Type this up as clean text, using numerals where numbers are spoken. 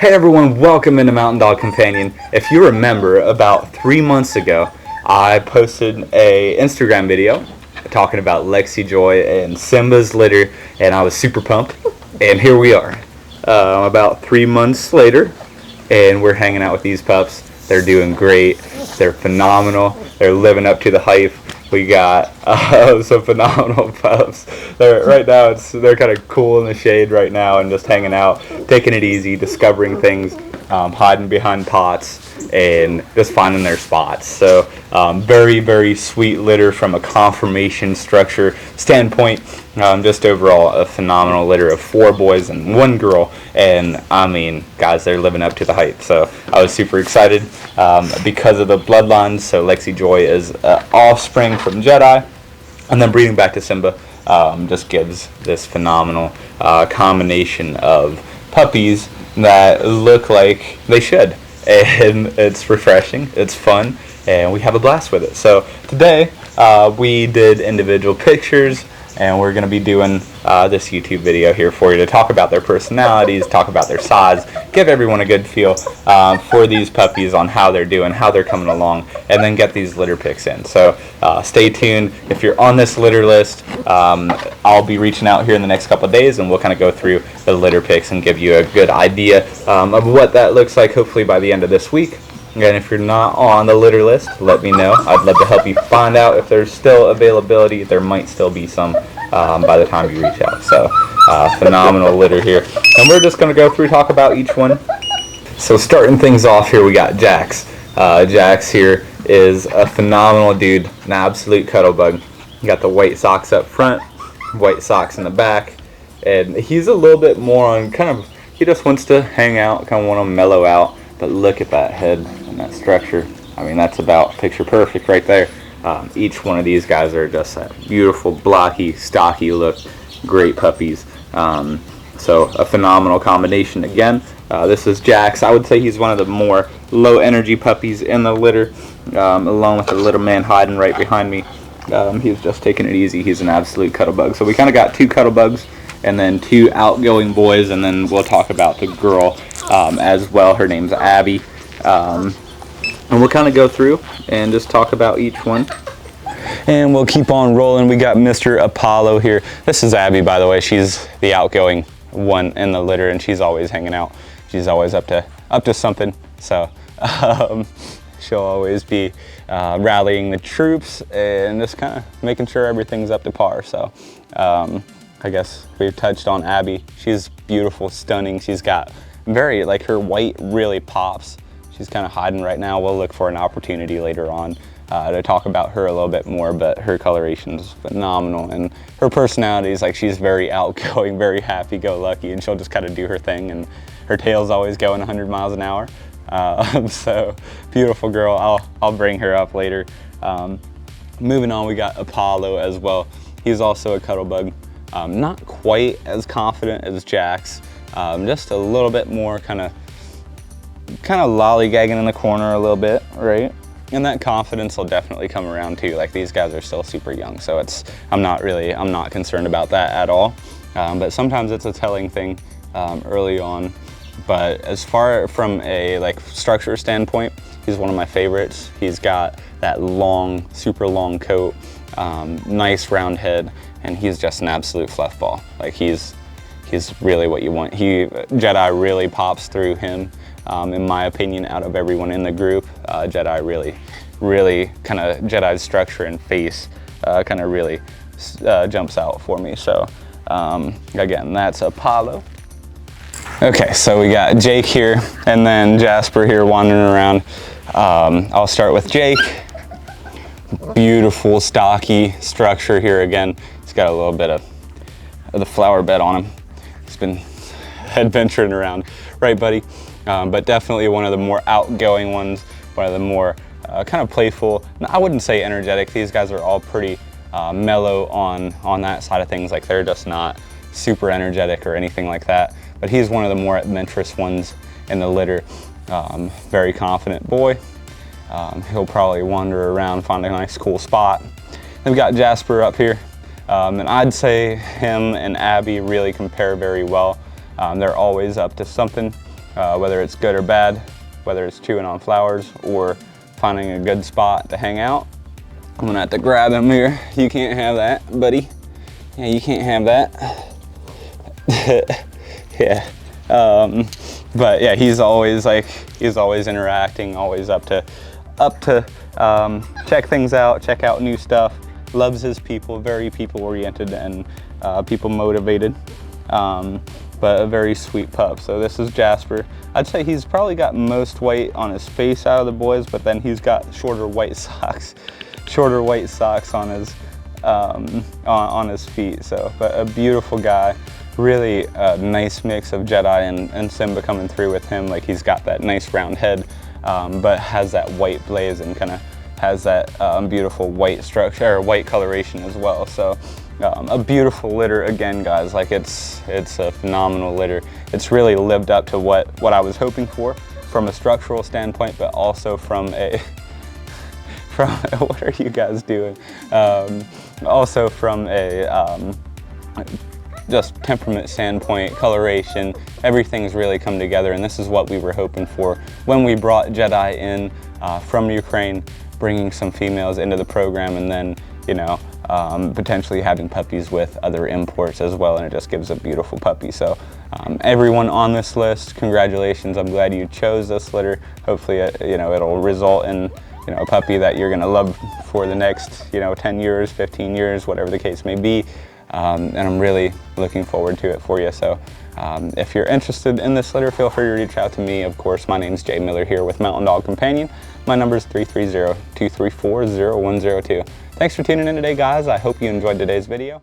Hey everyone, welcome into Mountain Dog Companion. If you remember, about 3 months ago, I posted a Instagram video talking about Lexie, Joy, and Simba's litter, and I was super pumped. And here we are, about 3 months later, and we're hanging out with these pups. They're doing great. They're phenomenal. They're living up to the hype. We got some phenomenal pups. Right now, they're kind of cool in the shade right now and just hanging out, taking it easy, discovering things, hiding behind pots, and just finding their spots. So very, very sweet litter from a conformation structure standpoint. Just overall a phenomenal litter of 4 boys and 1 girl. And I mean, guys, they're living up to the hype. So I was super excited because of the bloodlines. So Lexie Joy is offspring from Jedi, and then breeding back to Simba just gives this phenomenal combination of puppies that look like they should. And it's refreshing, it's fun, and we have a blast with it. So today we did individual pictures, and we're going to be doing this YouTube video here for you to talk about their personalities, talk about their size, give everyone a good feel for these puppies on how they're doing, how they're coming along, and then get these litter pics in. So stay tuned. If you're on this litter list, I'll be reaching out here in the next couple of days, and we'll kind of go through the litter pics and give you a good idea of what that looks like, hopefully by the end of this week. And if you're not on the litter list, let me know. I'd love to help you find out if there's still availability. There might still be some by the time you reach out. So phenomenal litter here. And we're just going to go through, talk about each one. So starting things off here, we got Jax. Jax here is a phenomenal dude, an absolute cuddle bug. You got the white socks up front, white socks in the back. And he's a little bit more on he just wants to hang out, kind of want to mellow out. But look at that head and that structure. I mean, that's about picture perfect right there. Each one of these guys are just that beautiful, blocky, stocky look. Great puppies. So a phenomenal combination again. This is Jax. I would say he's one of the more low energy puppies in the litter, along with the little man hiding right behind me. He's just taking it easy. He's an absolute cuddle bug. So we kind of got 2 cuddle bugs, and then 2 outgoing boys, and then we'll talk about the girl as well. Her name's Abby. And we'll kind of go through and just talk about each one. And we'll keep on rolling. We got Mr. Apollo here. This is Abby, by the way. She's the outgoing one in the litter, and she's always hanging out. She's always up to something. So she'll always be rallying the troops and just kind of making sure everything's up to par. So I guess we've touched on Abby. She's beautiful, stunning. She's got her white really pops. She's kind of hiding right now. We'll look for an opportunity later on to talk about her a little bit more, but her coloration is phenomenal, and her personality is she's very outgoing, very happy-go-lucky, and she'll just kind of do her thing, and her tail's always going 100 miles an hour. So beautiful girl. I'll bring her up later. Moving on, we got Apollo as well. He's also a cuddle bug. Not quite as confident as Jax, just a little bit more kind of lollygagging in the corner a little bit, right? And that confidence will definitely come around too. These guys are still super young, so I'm not concerned about that at all. But sometimes it's a telling thing early on. But as far from a structure standpoint, he's one of my favorites. He's got that long, super long coat, nice round head, and he's just an absolute fluff ball. He's really what you want. Jedi really pops through him, in my opinion, out of everyone in the group. Jedi really kind of, Jedi's structure and face kind of really jumps out for me. So again, that's Apollo. Okay, so we got Jake here, and then Jasper here wandering around. I'll start with Jake. Beautiful, stocky structure here again. He's got a little bit of the flower bed on him. He's been adventuring around, right, buddy? But definitely one of the more outgoing ones, one of the more kind of playful. I wouldn't say energetic. These guys are all pretty mellow on that side of things. They're just not super energetic or anything like that. But he's one of the more adventurous ones in the litter. Very confident boy. He'll probably wander around, find a nice cool spot. Then we got Jasper up here. And I'd say him and Abby really compare very well. They're always up to something. whether it's good or bad, whether it's chewing on flowers or finding a good spot to hang out. I'm gonna have to grab him here. You can't have that, buddy. Yeah, you can't have that. Yeah. But yeah, he's always interacting, always up to check things out, check out new stuff. Loves his people, very people oriented and people motivated. But a very sweet pup. So this is Jasper. I'd say he's probably got most white on his face out of the boys, but then he's got shorter white socks on his feet. So, but a beautiful guy. Really a nice mix of Jedi and Simba coming through with him. Like, he's got that nice round head, but has that white blaze and kind of has that beautiful white structure, or white coloration as well. So a beautiful litter again, guys. Like, it's a phenomenal litter. It's really lived up to what I was hoping for from a structural standpoint, but also from a what are you guys doing? Also from a just temperament standpoint, coloration, everything's really come together, and this is what we were hoping for when we brought Jedi in from Ukraine, bringing some females into the program, and then, you know, potentially having puppies with other imports as well, and it just gives a beautiful puppy. So everyone on this list, congratulations. I'm glad you chose this litter. Hopefully, you know, it'll result in, you know, a puppy that you're gonna love for the next, you know, 10 years, 15 years, whatever the case may be. And I'm really looking forward to it for you. So if you're interested in this litter, feel free to reach out to me. Of course, my name's Jay Miller here with Mountain Dog Companion. My number is 330-234-0102. Thanks for tuning in today, guys. I hope you enjoyed today's video.